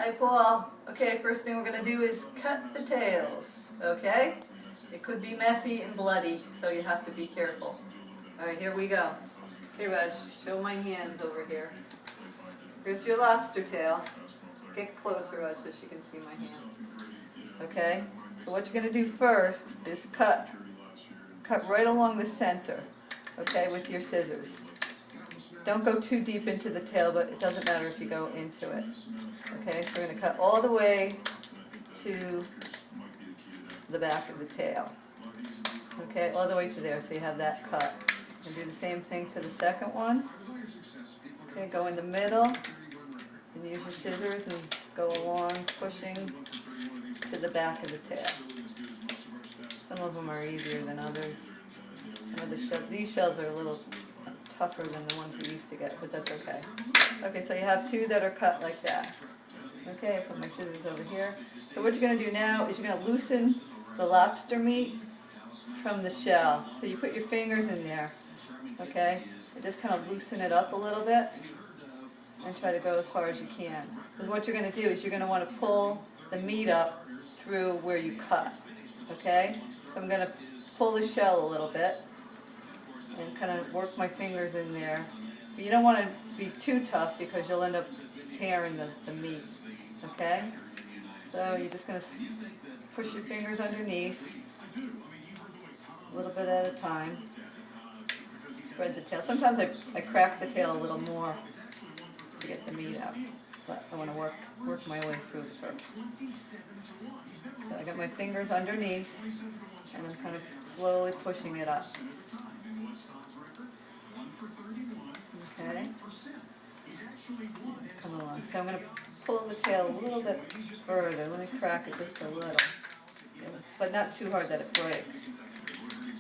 Hi, Paul. Okay, first thing we're going to do is cut the tails, okay? It could be messy and bloody, so you have to be careful. Alright, here we go. Okay, Raj, show my hands over here. Here's your lobster tail. Get closer, Raj, so she can see my hands. Okay? So what you're going to do first is cut right along the center, okay, with your scissors. Don't go too deep into the tail, but it doesn't matter if you go into it. Okay, so we're going to cut all the way to the back of the tail. Okay, all the way to there, so you have that cut. And do the same thing to the second one. Okay, go in the middle and use your scissors and go along, pushing to the back of the tail. Some of them are easier than others. Some of these shells are a little tougher than the ones we used to get, but that's okay. Okay, so you have two that are cut like that. Okay, I put my scissors over here. So what you're going to do now is you're going to loosen the lobster meat from the shell. So you put your fingers in there, okay, and just kind of loosen it up a little bit and try to go as far as you can. Because what you're going to do is you're going to want to pull the meat up through where you cut, okay? So I'm going to pull the shell a little bit and kind of work my fingers in there. But you don't want to be too tough because you'll end up tearing the meat, okay? So you're just going to push your fingers underneath, a little bit at a time. Spread the tail. Sometimes I crack the tail a little more to get the meat out, but I want to work my way through first. So I got my fingers underneath, and I'm kind of slowly pushing it up. Okay, it's coming along. So I'm going to pull the tail a little bit further. Let me crack it just a little, but not too hard that it breaks,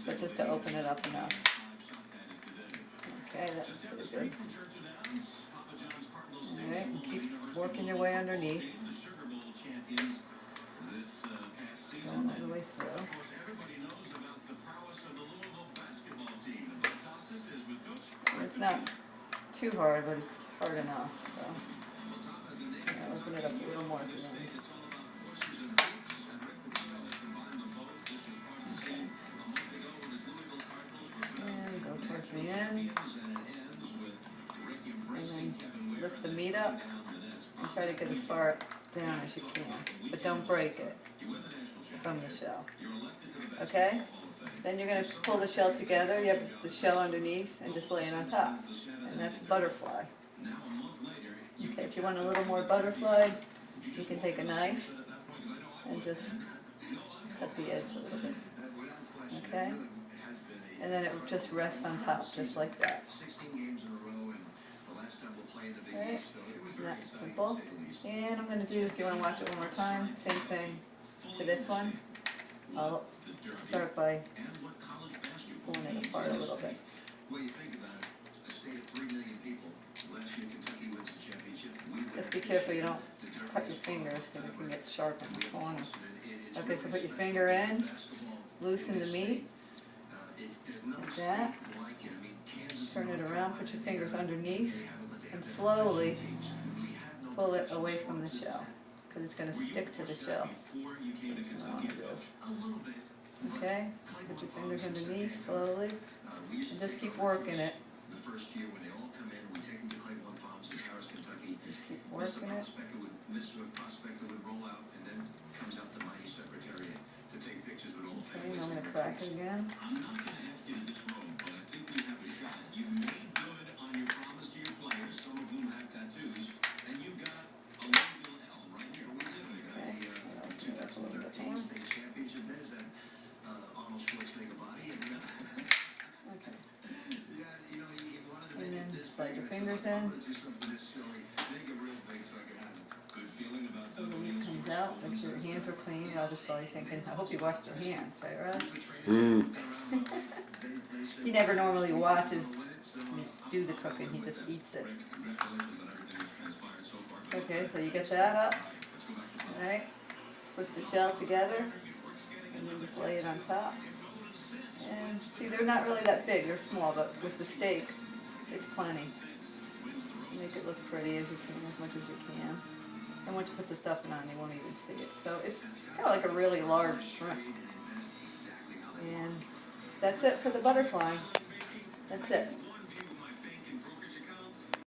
but just to open it up enough. Okay, that's pretty good. Alright, and keep working your way underneath. Going all the way through. It's not too hard, but it's hard enough, so I'll open it up a little more at the end. Okay. And go towards the end. And then lift the meat up and try to get as far down as you can, but don't break it from the shell. Okay? Then you're going to pull the shell together. You have the shell underneath and just lay it on top. And that's butterfly. Okay, if you want a little more butterfly, you can take a knife and just cut the edge a little bit. Okay? And then it just rests on top, just like that. Okay, that's simple. And I'm going to do, if you want to watch it one more time, same thing to this one. I'll start by pulling it apart a little bit. Just be careful you don't cut your fingers because it can get sharp in the corner. Okay, so put your finger in, loosen the meat, like that. Turn it around, put your fingers underneath, and slowly pull it away from the shell because it's going to stick to the shell. Okay, put your fingers underneath slowly, and just keep working it. Just keep working it. Okay, I'm going to crack it again. And then slide your fingers in. And when it comes out, make sure your hands are clean. You're just probably thinking, I hope you washed your hands, right, Russ? He never normally watches me do the cooking, he just eats it. Okay, so you get that up. Alright, push the shell together, and then just lay it on top. And see, they're not really that big, they're small, but with the steak, it's plenty. Make it look pretty as you can, as much as you can. And once you put the stuffing on, you won't even see it. So it's kind of like a really large shrimp. And that's it for the butterfly. That's it.